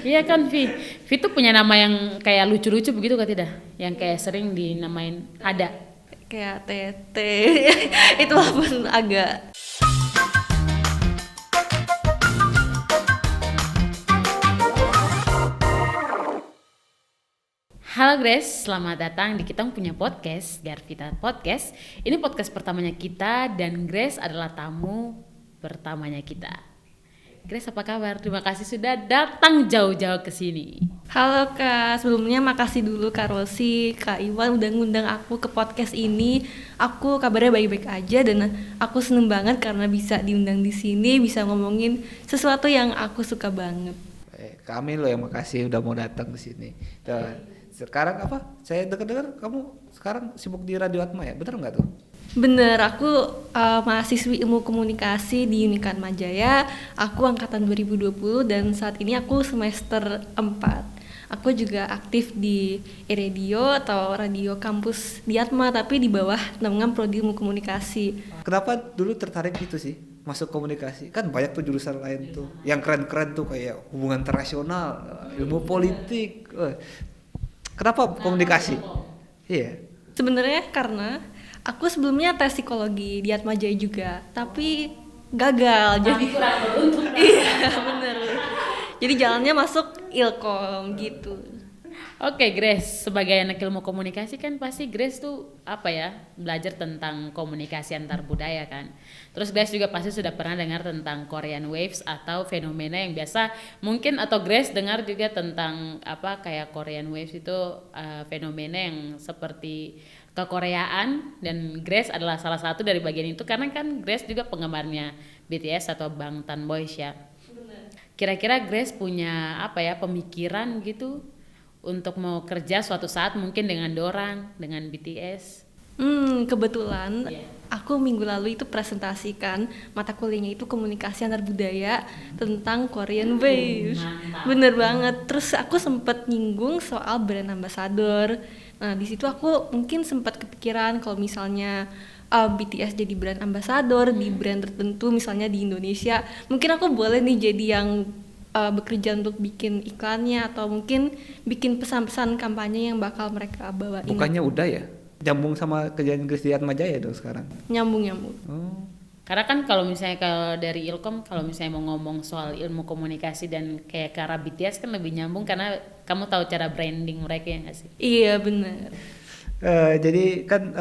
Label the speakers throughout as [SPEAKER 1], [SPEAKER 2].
[SPEAKER 1] Iya kan Vi tuh punya nama yang kayak lucu-lucu begitu kan tidak? Yang kayak sering dinamain ada.
[SPEAKER 2] Kayak Tete. Itu walaupun agak.
[SPEAKER 1] Halo Grace, selamat datang di kita punya podcast, Garvita Podcast. Ini podcast pertamanya kita dan Grace adalah tamu pertamanya kita. Grace apa kabar? Terima kasih sudah datang jauh-jauh ke sini.
[SPEAKER 2] Halo Kak, sebelumnya makasih dulu Kak Rosi, Kak Iwan udah ngundang aku ke podcast ini. Aku kabarnya baik-baik aja dan aku seneng banget karena bisa diundang di sini, bisa ngomongin sesuatu yang aku suka banget.
[SPEAKER 3] Kami loh yang makasih udah mau datang ke sini. Dan sekarang apa? Saya dengar kamu sekarang sibuk di Radio Atma ya? Bener nggak tuh?
[SPEAKER 2] Bener, aku mahasiswi ilmu komunikasi di Unikan Majaya. Aku angkatan 2020 dan saat ini aku semester 4. Aku juga aktif di radio atau radio kampus di Atma, tapi di bawah naungan Prodi Ilmu Komunikasi.
[SPEAKER 3] Kenapa dulu tertarik gitu sih? Masuk komunikasi? Kan banyak tuh jurusan lain tuh. Yang keren-keren tuh kayak hubungan internasional, ilmu politik. Kenapa komunikasi? Iya.
[SPEAKER 2] Sebenarnya karena aku sebelumnya tes psikologi di Atma Jaya juga, tapi gagal. Jadi
[SPEAKER 1] kurang beruntung.
[SPEAKER 2] iya, bener. Jadi jalannya masuk Ilkom gitu.
[SPEAKER 1] Oke Grace, sebagai anak ilmu komunikasi kan pasti Grace tuh belajar tentang komunikasi antar budaya kan. Terus Grace juga pasti sudah pernah dengar tentang Korean Waves atau fenomena yang biasa mungkin, atau Grace dengar juga tentang kayak Korean Waves itu fenomena yang seperti kekoreaan, dan Grace adalah salah satu dari bagian itu karena kan Grace juga penggemarnya BTS atau Bangtan Boys ya. Kira-kira Grace punya pemikiran gitu untuk mau kerja suatu saat mungkin dengan dorang, dengan BTS?
[SPEAKER 2] Kebetulan aku minggu lalu itu presentasikan mata kuliahnya itu komunikasi antar budaya tentang Korean Wave. Bener banget. Terus aku sempet nyinggung soal brand ambassador. Nah di situ aku mungkin sempat kepikiran kalau misalnya BTS jadi brand ambassador di brand tertentu misalnya di Indonesia, mungkin aku boleh nih jadi yang bekerja untuk bikin iklannya atau mungkin bikin pesan-pesan kampanye yang bakal mereka bawain.
[SPEAKER 3] Bukannya udah ya? Nyambung sama kerjaan Grace di Atma Jaya dong sekarang?
[SPEAKER 2] Nyambung.
[SPEAKER 3] Oh.
[SPEAKER 1] Karena kan kalau misalnya kalau dari Ilkom, kalau misalnya mau ngomong soal ilmu komunikasi dan kayak ke arah BTS kan lebih nyambung karena kamu tahu cara branding mereka ya nggak sih?
[SPEAKER 2] Iya benar.
[SPEAKER 3] Jadi kan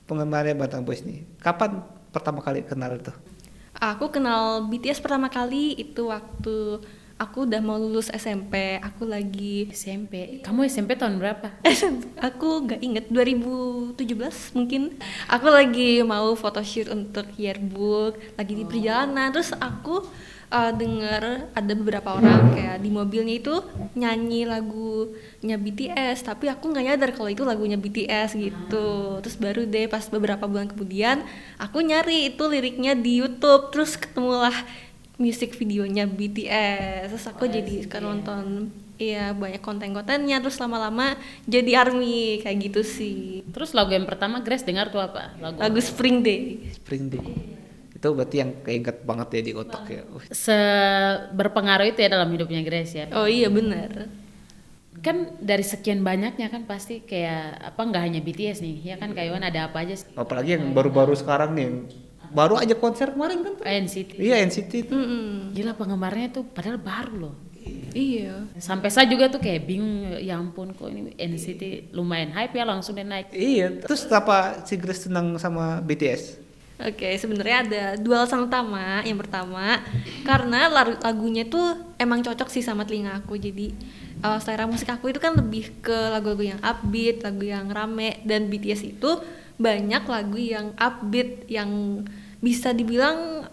[SPEAKER 3] penggemarnya Bangtan Boys nih. Kapan pertama kali kenal tuh?
[SPEAKER 2] Aku kenal BTS pertama kali itu waktu aku udah mau lulus SMP. Aku lagi
[SPEAKER 1] SMP. Kamu SMP tahun berapa?
[SPEAKER 2] aku gak inget 2017 mungkin. Aku lagi mau photoshoot untuk yearbook, lagi di perjalanan. Terus aku dengar ada beberapa orang kayak di mobilnya itu nyanyi lagunya BTS, tapi aku nggak nyadar kalau itu lagunya BTS gitu. Terus baru deh pas beberapa bulan kemudian aku nyari itu liriknya di YouTube, terus ketemulah music videonya BTS. Terus aku jadi suka nonton, iya banyak konten-kontennya. Terus lama-lama jadi ARMY kayak gitu sih.
[SPEAKER 1] Terus lagu yang pertama Grace dengar tuh apa?
[SPEAKER 2] Lagu Spring Day.
[SPEAKER 3] Spring Day. Itu berarti yang keinget banget ya di otak ya.
[SPEAKER 1] Berpengaruh itu ya dalam hidupnya Grace ya.
[SPEAKER 2] Oh iya benar.
[SPEAKER 1] Kan dari sekian banyaknya kan pasti kayak nggak hanya BTS nih ya kan, kayak ada apa aja sih.
[SPEAKER 3] Apalagi yang baru-baru sekarang nih, baru aja konser kemarin kan tuh.
[SPEAKER 1] NCT.
[SPEAKER 3] Iya NCT itu.
[SPEAKER 1] Gila penggemarnya tuh padahal baru loh.
[SPEAKER 2] Iya.
[SPEAKER 1] Sampai saya juga tuh kayak bingung, ya ampun kok ini NCT lumayan hype ya, langsung dia naik.
[SPEAKER 3] Iya. Terus kenapa si Grace senang sama BTS?
[SPEAKER 2] Oke, sebenarnya ada dua alasan utama. Yang pertama, karena lagunya tuh emang cocok sih sama telinga aku. Jadi selera musik aku itu kan lebih ke lagu-lagu yang upbeat, lagu yang rame. Dan BTS itu banyak lagu yang upbeat, yang bisa dibilang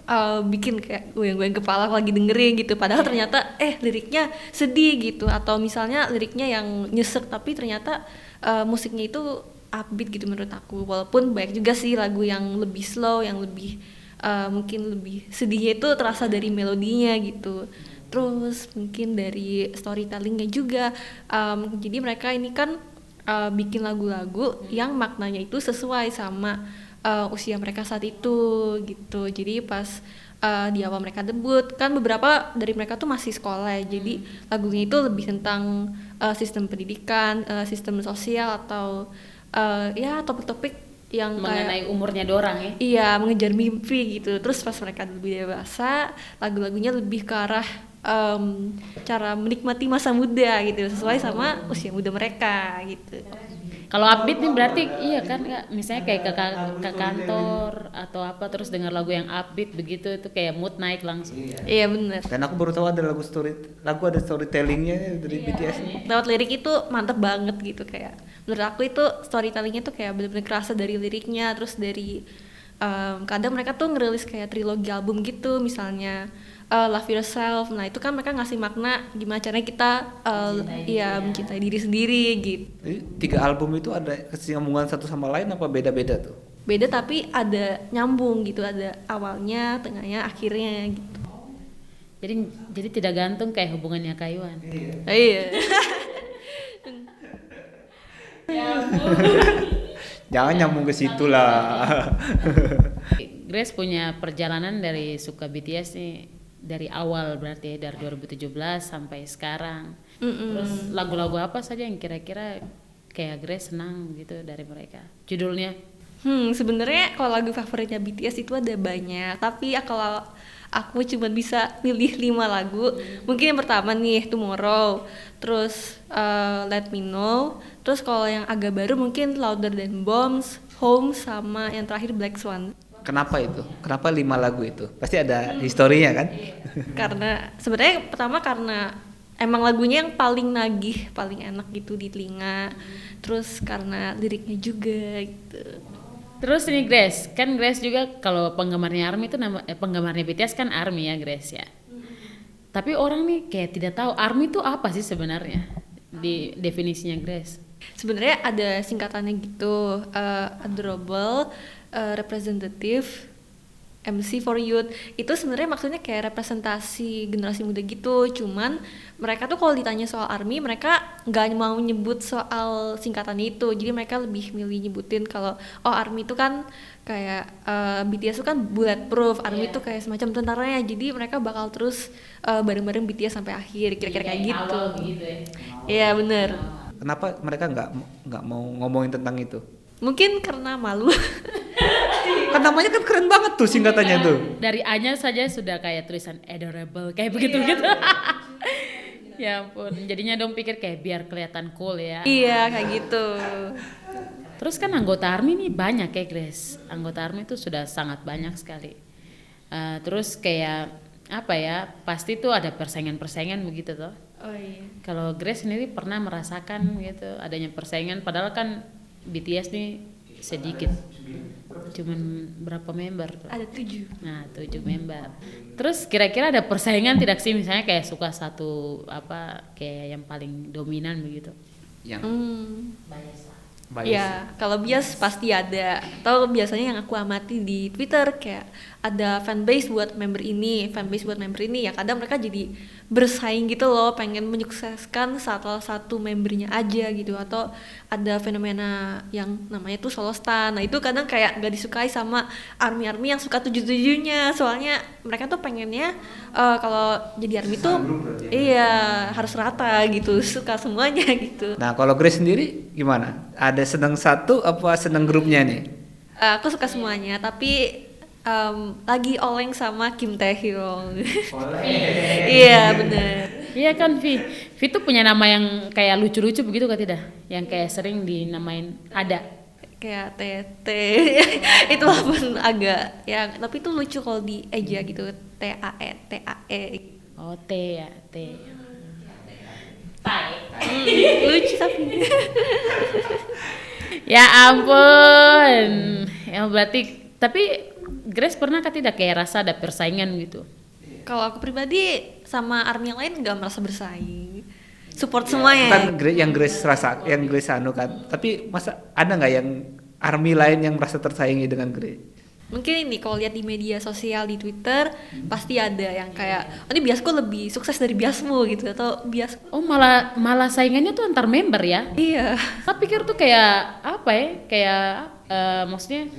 [SPEAKER 2] bikin kayak goyang-goyang kepala lagi dengerin gitu. Padahal ternyata liriknya sedih gitu. Atau misalnya liriknya yang nyesek tapi ternyata musiknya itu upbeat gitu menurut aku. Walaupun banyak juga sih lagu yang lebih slow, yang lebih mungkin lebih sedihnya itu terasa dari melodinya gitu. Terus mungkin dari storytellingnya juga. Jadi mereka ini kan bikin lagu-lagu yang maknanya itu sesuai sama usia mereka saat itu gitu. Jadi pas di awal mereka debut kan beberapa dari mereka tuh masih sekolah ya, jadi lagunya itu lebih tentang sistem pendidikan, sistem sosial atau ya topik-topik yang
[SPEAKER 1] mengenai
[SPEAKER 2] kayak
[SPEAKER 1] umurnya dorang ya.
[SPEAKER 2] iya mengejar mimpi gitu. Terus pas mereka lebih dewasa, lagu-lagunya lebih ke arah cara menikmati masa muda gitu, sesuai sama usia muda mereka gitu.
[SPEAKER 1] Kalau upbeat nih berarti iya kan Kak, misalnya kayak ke kantor atau apa terus dengar lagu yang upbeat begitu itu kayak mood naik langsung.
[SPEAKER 2] Iya bener.
[SPEAKER 3] Dan aku baru tahu ada lagu ada storytellingnya dari BTS.
[SPEAKER 2] Lewat lirik itu mantep banget gitu, kayak menurut aku itu storytellingnya tuh kayak bener-bener kerasa dari liriknya. Terus dari kadang mereka tuh ngerilis kayak trilogi album gitu, misalnya Love Yourself. Nah itu kan mereka ngasih makna gimana caranya kita mencintai diri sendiri gitu.
[SPEAKER 3] Jadi 3 album itu ada kesinambungan satu sama lain apa beda-beda tuh?
[SPEAKER 2] Beda tapi ada nyambung gitu, ada awalnya, tengahnya, akhirnya gitu.
[SPEAKER 1] Jadi tidak gantung kayak hubungannya Kayuan.
[SPEAKER 2] Iya.
[SPEAKER 3] Jangan nyambung ke situ lah.
[SPEAKER 1] Grace punya perjalanan dari suka BTS nih dari awal berarti ya, dari 2017 sampai sekarang. Terus lagu-lagu apa saja yang kira-kira kayak Grace senang gitu dari mereka? Judulnya?
[SPEAKER 2] Sebenarnya kalau lagu favoritnya BTS itu ada banyak, tapi ya kalau aku cuma bisa pilih 5 lagu. Mungkin yang pertama nih Tomorrow, terus Let Me Know, terus kalau yang agak baru mungkin Louder Than Bombs, Home, sama yang terakhir Black Swan.
[SPEAKER 3] Kenapa itu? Kenapa 5 lagu itu? Pasti ada historinya kan?
[SPEAKER 2] Karena sebenarnya pertama karena emang lagunya yang paling nagih, paling enak gitu di telinga. Terus karena liriknya juga gitu.
[SPEAKER 1] Terus ini Grace, kan Grace juga kalau penggemarnya ARMY itu penggemarnya BTS kan ARMY ya Grace ya. Tapi orang nih kayak tidak tahu ARMY itu apa sih sebenarnya di definisinya Grace.
[SPEAKER 2] Sebenarnya ada singkatannya gitu, Adorable Representative MC for Youth. Itu sebenarnya maksudnya kayak representasi generasi muda gitu. Cuman mereka tuh kalau ditanya soal ARMY, mereka nggak mau nyebut soal singkatan itu. Jadi mereka lebih milih nyebutin kalau ARMY itu kan kayak BTS itu kan bulletproof, ARMY itu kayak semacam tentaranya. Jadi mereka bakal terus bareng-bareng BTS sampai akhir, kira-kira kayak gitu. Iya bener.
[SPEAKER 3] Kenapa mereka nggak mau ngomongin tentang itu?
[SPEAKER 2] Mungkin karena malu.
[SPEAKER 3] Kan namanya kan keren banget tuh singkatannya tuh.
[SPEAKER 1] Dari A-nya saja sudah kayak tulisan adorable kayak begitu gitu. Ya ampun, jadinya dong pikir kayak biar kelihatan cool ya.
[SPEAKER 2] Iya kayak gitu.
[SPEAKER 1] Terus kan anggota ARMY nih banyak ya Grace. Anggota ARMY itu sudah sangat banyak sekali. Terus kayak apa ya? Pasti tuh ada persaingan-persaingan begitu toh.
[SPEAKER 2] Oh iya.
[SPEAKER 1] Kalau Grace sendiri pernah merasakan gitu adanya persaingan, padahal kan BTS nih sedikit, cuman berapa member tuh?
[SPEAKER 2] Ada 7.
[SPEAKER 1] Nah 7 member. Terus kira-kira ada persaingan tidak sih, misalnya kayak suka satu apa kayak yang paling dominan begitu?
[SPEAKER 3] Yang bias.
[SPEAKER 2] Ya kalau bias pasti ada. Atau biasanya yang aku amati di Twitter kayak ada fanbase buat member ini, fanbase buat member ini, ya kadang mereka jadi bersaing gitu loh, pengen menyukseskan salah satu membernya aja gitu. Atau ada fenomena yang namanya tuh solo stan. Nah itu kadang kayak gak disukai sama ARMY yang suka 7-7-nya. Soalnya mereka tuh pengennya kalau jadi ARMY tuh iya harus rata gitu, suka semuanya gitu.
[SPEAKER 3] Nah kalau Grace sendiri gimana? Ada seneng satu apa seneng grupnya nih?
[SPEAKER 2] Aku suka semuanya, tapi lagi oleng sama Kim Taehyung. Iya bener.
[SPEAKER 1] Iya kan Vi tuh punya nama yang kayak lucu-lucu begitu kan tidak? Yang kayak sering dinamain ada.
[SPEAKER 2] Kayak Tete. Itu walaupun agak ya, tapi itu lucu kalau di eja gitu. TAE.
[SPEAKER 1] Oh T ya T.
[SPEAKER 2] Lucu tapi.
[SPEAKER 1] Ya ampun. Ya berarti tapi Grace pernah kan tidak kayak rasa ada persaingan gitu?
[SPEAKER 2] Kalau aku pribadi sama ARMY yang lain nggak merasa bersaing, support semuanya.
[SPEAKER 3] Kan yang Grace rasa, yang Grace anu kan. Tapi masa ada nggak yang ARMY lain yang merasa tersaingi dengan Grace?
[SPEAKER 2] Mungkin ini kalau lihat di media sosial di Twitter pasti ada yang kayak ini biasku lebih sukses dari biasmu gitu, atau bias.
[SPEAKER 1] Oh malah saingannya tuh antar member ya?
[SPEAKER 2] Iya.
[SPEAKER 1] Saya pikir tuh kayak apa ya? Kayak maksudnya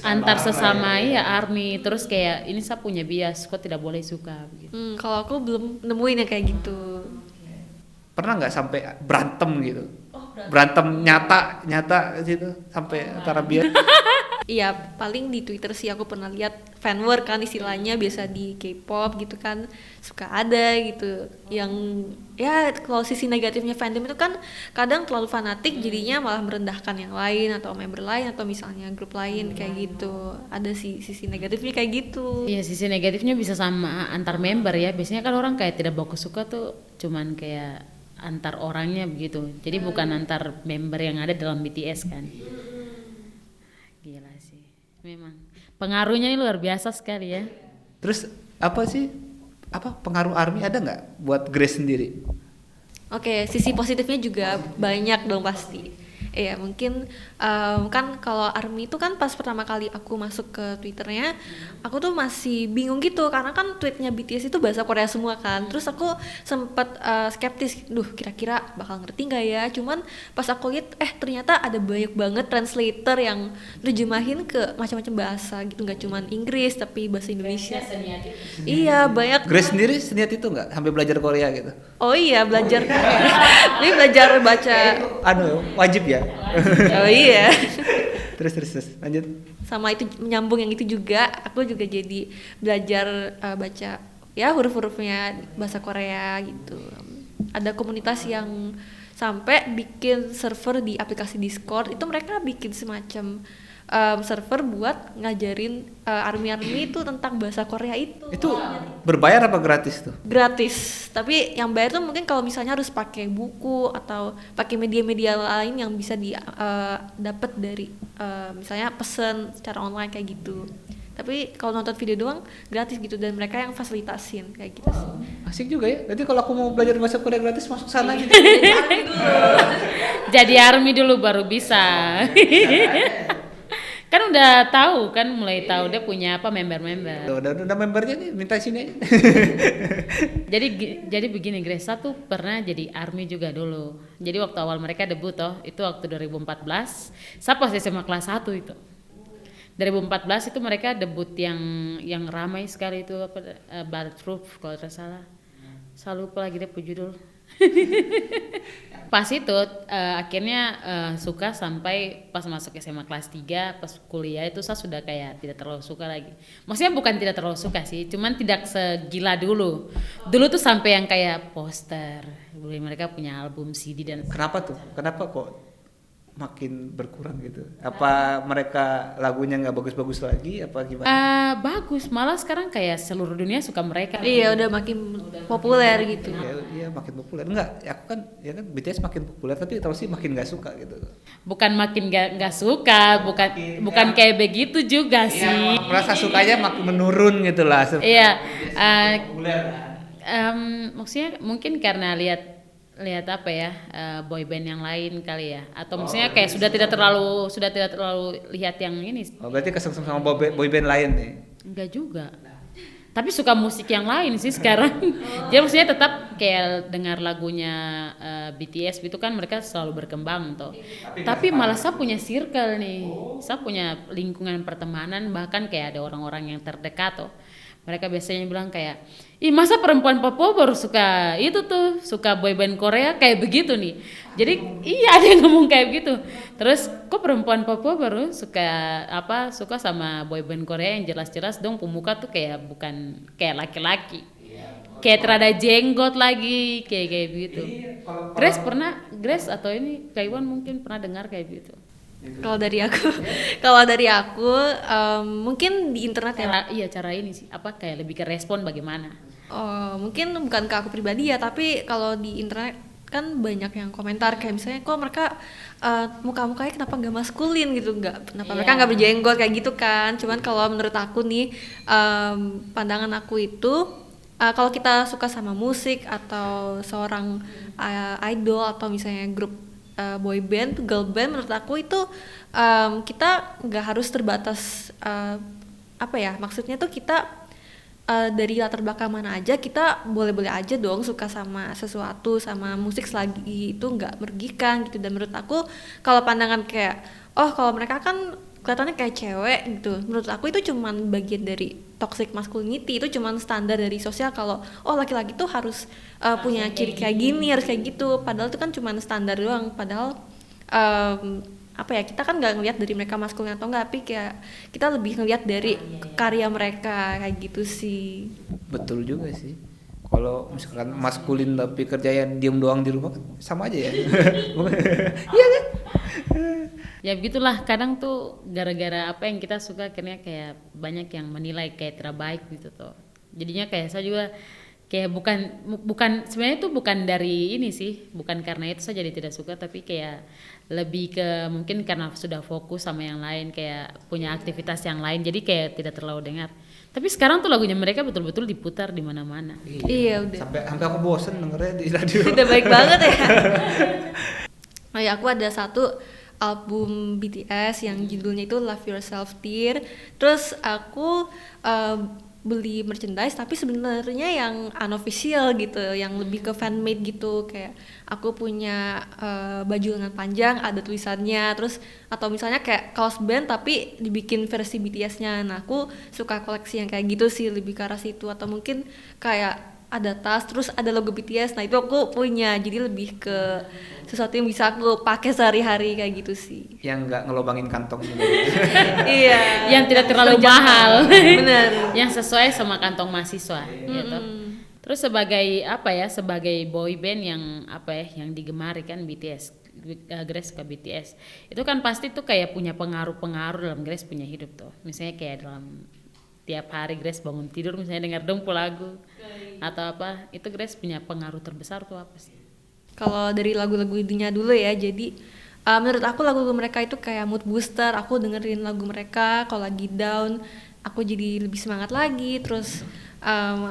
[SPEAKER 1] antar sesama ya ARMY, terus kayak ini saya punya bias kok tidak boleh suka begitu.
[SPEAKER 2] Kalau aku belum nemuin yang kayak gitu.
[SPEAKER 3] Pernah nggak sampai berantem gitu? Berantem nyata gitu sampai antara bias.
[SPEAKER 2] Iya, paling di Twitter sih aku pernah lihat fan war kan istilahnya, biasa di K-pop gitu kan suka ada gitu yang ya kalau sisi negatifnya fandom itu kan kadang terlalu fanatik jadinya malah merendahkan yang lain atau member lain atau misalnya grup lain kayak gitu. Ada sih sisi negatifnya kayak gitu.
[SPEAKER 1] Iya, sisi negatifnya bisa sama antar member ya. Biasanya kan orang kayak tidak baku suka tuh cuman kayak antar orangnya begitu. Jadi bukan antar member yang ada dalam BTS kan. Gila sih. Memang pengaruhnya ini luar biasa sekali ya.
[SPEAKER 3] Terus pengaruh ARMY ada nggak buat Grace sendiri?
[SPEAKER 2] Oke, sisi positifnya juga banyak dong pasti. Iya, mungkin kan kalau ARMY itu kan pas pertama kali aku masuk ke Twitternya, aku tuh masih bingung gitu karena kan tweetnya BTS itu bahasa Korea semua kan. Terus aku sempet skeptis, kira-kira bakal ngerti nggak ya? Cuman pas aku lihat, ternyata ada banyak banget translator yang terjemahin ke macam-macam bahasa gitu, nggak cuman Inggris tapi bahasa Indonesia. Iya, banyak.
[SPEAKER 3] Grace sendiri seniat itu nggak sampai belajar Korea gitu?
[SPEAKER 2] Oh iya, belajar. Ini belajar baca.
[SPEAKER 3] Wajib ya.
[SPEAKER 2] Oh iya.
[SPEAKER 3] Terus lanjut.
[SPEAKER 2] Sama itu menyambung yang itu juga, aku juga jadi belajar baca ya huruf-hurufnya bahasa Korea gitu. Ada komunitas yang sampai bikin server di aplikasi Discord, itu mereka bikin semacam server buat ngajarin ARMY itu tentang bahasa Korea itu.
[SPEAKER 3] Itu berbayar apa gratis tuh?
[SPEAKER 2] Gratis, tapi yang bayar tuh mungkin kalau misalnya harus pakai buku atau pakai media-media lain yang bisa dapat dari misalnya pesen secara online kayak gitu. Tapi kalau nonton video doang gratis gitu, dan mereka yang fasilitasin kayak gitu sih.
[SPEAKER 3] Asik juga ya. Nanti kalau aku mau belajar bahasa Korea gratis masuk sana gitu.
[SPEAKER 1] Jadi ARMY dulu baru bisa. Kan udah tahu kan, mulai tahu dia punya apa member-member.
[SPEAKER 3] Udah membernya nih, minta sini aja.
[SPEAKER 1] Jadi begini, Grace tuh pernah jadi ARMY juga dulu. Jadi waktu awal mereka debut itu waktu 2014, saya pas SMA kelas 1 itu. 2014 itu mereka debut yang ramai sekali itu Bulletproof kalau tidak salah. Saya lupa lagi dia judul. Pas itu akhirnya suka sampai pas masuk SMA kelas 3, pas kuliah itu saya sudah kayak tidak terlalu suka lagi. Maksudnya bukan tidak terlalu suka sih, cuman tidak segila dulu. Dulu tuh sampai yang kayak poster, mereka punya album CD dan
[SPEAKER 3] Kenapa tuh? Kenapa kok makin berkurang gitu? Apa mereka lagunya nggak bagus-bagus lagi? Apa gimana?
[SPEAKER 1] Bagus, malah sekarang kayak seluruh dunia suka mereka.
[SPEAKER 2] Iya, udah makin populer gitu.
[SPEAKER 3] Iya makin populer. Enggak, aku kan BTS makin populer tapi terus sih makin nggak suka gitu.
[SPEAKER 1] Bukan makin nggak suka, bukan kayak begitu juga sih.
[SPEAKER 3] Merasa sukanya makin menurun gitu lah.
[SPEAKER 1] Iya, maksudnya mungkin karena lihat apa ya, boyband yang lain kali ya, atau maksudnya kayak sudah tidak terlalu lihat yang ini.
[SPEAKER 3] Oh, berarti kesel sama boyband lain nih?
[SPEAKER 1] Enggak juga, tapi suka musik yang lain sih sekarang. Jadi maksudnya tetap kayak dengar lagunya BTS itu kan mereka selalu berkembang toh. Tapi malah saya punya circle nih, saya punya lingkungan pertemanan, bahkan kayak ada orang-orang yang terdekat toh. Mereka biasanya bilang kayak, ih masa perempuan Papua baru suka itu tuh, suka boyband Korea kayak begitu nih. Jadi iya ada yang ngomong kayak begitu. Terus kok perempuan Papua baru suka sama boyband Korea yang jelas-jelas dong pemuka tuh kayak bukan kayak laki-laki. Kayak terada jenggot lagi kayak gitu. Grace atau ini Kaiwan mungkin pernah dengar kayak gitu.
[SPEAKER 2] Kalau dari aku mungkin di internet ya.
[SPEAKER 1] Cara ini sih apa kayak lebih ke respon bagaimana?
[SPEAKER 2] Oh, mungkin bukan ke aku pribadi ya, tapi kalau di internet kan banyak yang komentar kayak misalnya kok mereka muka-mukanya kenapa nggak maskulin gitu, kenapa mereka nggak berjenggot kayak gitu kan. Cuman kalau menurut aku nih pandangan aku itu kalau kita suka sama musik atau seorang idol atau misalnya grup boy band, girl band, menurut aku itu kita nggak harus terbatas maksudnya tuh kita dari latar belakang mana aja kita boleh-boleh aja dong suka sama sesuatu, sama musik selagi itu nggak merugikan gitu. Dan menurut aku kalau pandangan kayak kalau mereka kan kelihatannya kayak cewek gitu. Menurut aku itu cuman bagian dari toxic masculinity, itu cuman standar dari sosial kalau oh laki-laki tuh harus punya ciri kayak gini, harus kayak gitu. Padahal itu kan cuman standar doang. Padahal apa ya, kita kan nggak ngelihat dari mereka maskulin atau enggak, tapi kayak kita lebih ngelihat dari karya mereka kayak gitu sih.
[SPEAKER 3] Betul juga sih. Kalau misalkan maskulin tapi kerjaan diem doang di rumah kan sama aja ya. Iya kan?
[SPEAKER 1] Ya begitulah, kadang tuh gara-gara apa yang kita suka akhirnya kayak banyak yang menilai kayak tidak baik gitu tuh. Jadinya kayak saya juga kayak bukan sebenarnya itu bukan dari ini sih, bukan karena itu saya jadi tidak suka, tapi kayak lebih ke mungkin karena sudah fokus sama yang lain, kayak punya aktivitas yang lain, jadi kayak tidak terlalu dengar. Tapi sekarang tuh lagunya mereka betul-betul diputar di mana-mana.
[SPEAKER 2] Iya udah.
[SPEAKER 3] Sampai aku bosen dengernya di radio.
[SPEAKER 2] Udah baik banget ya. Oh ya, aku ada satu album BTS yang judulnya itu Love Yourself Dear. Terus aku beli merchandise tapi sebenarnya yang unofficial gitu, yang lebih ke fan made gitu. Kayak aku punya baju lengan panjang ada tulisannya, terus atau misalnya kayak kaos band tapi dibikin versi BTS-nya. Nah, aku suka koleksi yang kayak gitu sih, lebih ke arah situ. Atau mungkin kayak ada tas terus ada logo BTS. Nah, itu aku punya. Jadi lebih ke sesuatu yang bisa aku pakai sehari-hari kayak gitu sih.
[SPEAKER 3] Yang nggak ngelobangin kantong juga.
[SPEAKER 2] Iya.
[SPEAKER 1] Yang tidak terlalu mahal.
[SPEAKER 2] Benar.
[SPEAKER 1] Yang sesuai sama kantong mahasiswa gitu. Terus sebagai apa ya, sebagai boy band yang apa ya, yang digemari kan BTS, Grace ke BTS. Itu kan pasti tuh kayak punya pengaruh dalam Grace punya hidup tuh. Misalnya kayak dalam tiap hari Grace bangun tidur misalnya dengar dong lagu atau apa, itu Grace punya pengaruh terbesar tuh apa sih?
[SPEAKER 2] Kalau dari lagu-lagunya dulu ya, jadi menurut aku lagu-lagu mereka itu kayak mood booster. Aku dengerin lagu mereka kalau lagi down, aku jadi lebih semangat lagi. Terus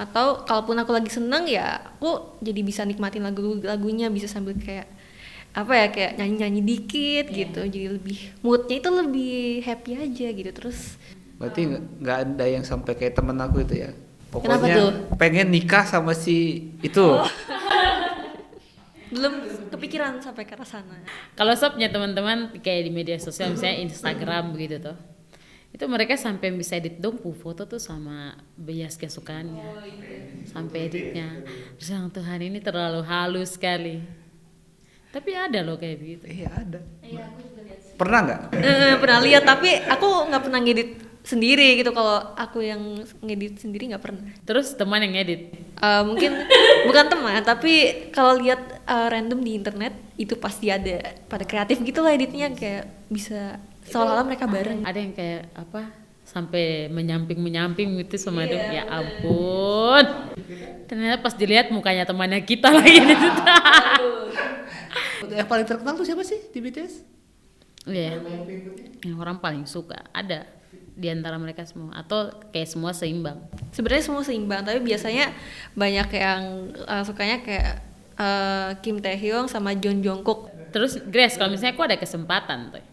[SPEAKER 2] atau kalaupun aku lagi seneng ya, aku jadi bisa nikmatin lagu-lagunya, bisa sambil kayak apa ya, kayak nyanyi-nyanyi dikit gitu. Jadi lebih moodnya itu lebih happy aja gitu. Terus
[SPEAKER 3] Berarti nggak ada yang sampai kayak temen aku itu ya.
[SPEAKER 2] Kenapa
[SPEAKER 3] Pokoknya
[SPEAKER 2] tuh?
[SPEAKER 3] pengen nikah sama si itu.
[SPEAKER 2] belum kepikiran sampai ke arah sana.
[SPEAKER 1] Kalau punya teman-teman kayak di media sosial misalnya Instagram begitu tuh, itu mereka sampai bisa edit dong foto tuh sama bias kesukaannya, sampai editnya. Terus yang Tuhan ini terlalu halus sekali. Tapi ada loh kayak begitu.
[SPEAKER 3] Iya ada. Pernah nggak?
[SPEAKER 2] Pernah lihat, tapi aku nggak pernah ngedit sendiri gitu. Kalau aku yang ngedit sendiri nggak pernah.
[SPEAKER 1] Terus teman yang edit.
[SPEAKER 2] Mungkin bukan teman, tapi kalau lihat random di internet itu pasti ada pada kreatif gitu lah editnya, kayak bisa seolah-olah mereka bareng.
[SPEAKER 1] Ada yang kayak apa sampai menyamping gitu sama dia. Ya ampun. Ternyata pas dilihat mukanya temannya kita lagi di situ.
[SPEAKER 3] Yang paling terkenal tuh siapa sih di BTS?
[SPEAKER 1] Iya. Yang orang paling suka ada di antara mereka semua atau kayak semua seimbang?
[SPEAKER 2] Sebenarnya semua seimbang, tapi biasanya banyak yang sukanya kayak Kim Taehyung sama John Jungkook.
[SPEAKER 1] Terus Grace, kalau misalnya aku ada kesempatan tuh,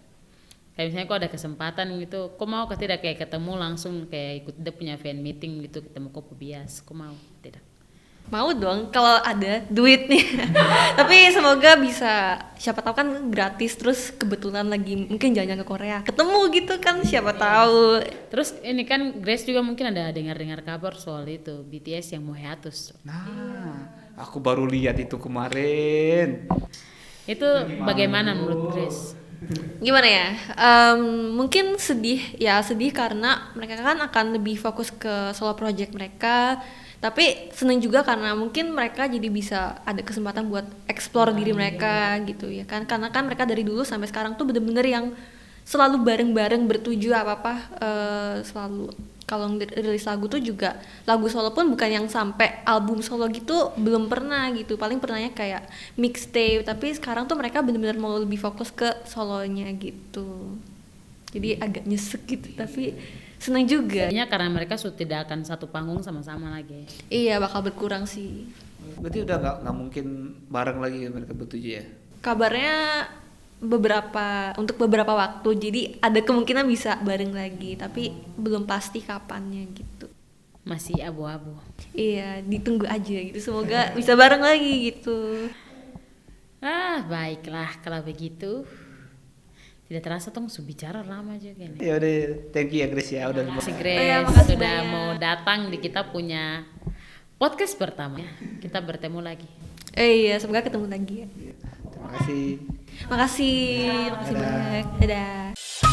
[SPEAKER 1] kayak misalnya aku ada kesempatan gitu, kok mau ke tidak kayak ketemu langsung kayak ikut dia punya fan meeting gitu, ketemu Kopo Bias, kok mau tidak?
[SPEAKER 2] Mau dong kalau ada duitnya. Tapi semoga bisa, siapa tahu kan gratis, terus kebetulan lagi mungkin jalan-jalan ke Korea ketemu gitu kan, siapa tahu.
[SPEAKER 1] Terus ini kan Grace juga mungkin ada dengar-dengar kabar soal itu BTS yang mau hiatus.
[SPEAKER 3] Nah, aku baru lihat itu kemarin.
[SPEAKER 1] Itu bagaimana menurut Grace?
[SPEAKER 2] Gimana ya, mungkin sedih karena mereka kan akan lebih fokus ke solo project mereka. Tapi seneng juga karena mungkin mereka jadi bisa ada kesempatan buat explore diri mereka gitu ya kan. Karena kan mereka dari dulu sampai sekarang tuh bener-bener yang selalu bareng-bareng bertuju apa-apa, selalu kalau rilis lagu tuh juga lagu solo pun bukan yang sampai album solo gitu, belum pernah gitu. Paling pernahnya kayak mixtape, tapi sekarang tuh mereka bener-bener mau lebih fokus ke solonya gitu. Jadi agak nyesek gitu, tapi seneng juga.
[SPEAKER 1] Kayaknya karena mereka sudah tidak akan satu panggung sama-sama lagi.
[SPEAKER 2] Iya, bakal berkurang sih.
[SPEAKER 3] Berarti udah nggak mungkin bareng lagi mereka bertujuh ya?
[SPEAKER 2] Kabarnya untuk beberapa waktu, jadi ada kemungkinan bisa bareng lagi, tapi belum pasti kapannya gitu.
[SPEAKER 1] Masih abu-abu.
[SPEAKER 2] Iya, ditunggu aja gitu, semoga bisa bareng lagi gitu.
[SPEAKER 1] Baiklah kalau begitu. Tidak terasa tong bicara lama juga nih.
[SPEAKER 3] Ya udah, thank you ya Grace ya udah
[SPEAKER 1] Terima kasih
[SPEAKER 2] Oh
[SPEAKER 1] Grace
[SPEAKER 2] ya, makasih
[SPEAKER 1] sudah
[SPEAKER 2] banyak.
[SPEAKER 1] mau datang di kita punya podcast pertama. Kita bertemu lagi.
[SPEAKER 2] Iya, semoga ketemu lagi ya.
[SPEAKER 3] Terima kasih.
[SPEAKER 2] Makasih
[SPEAKER 3] Dadah.
[SPEAKER 2] banyak. Dadah.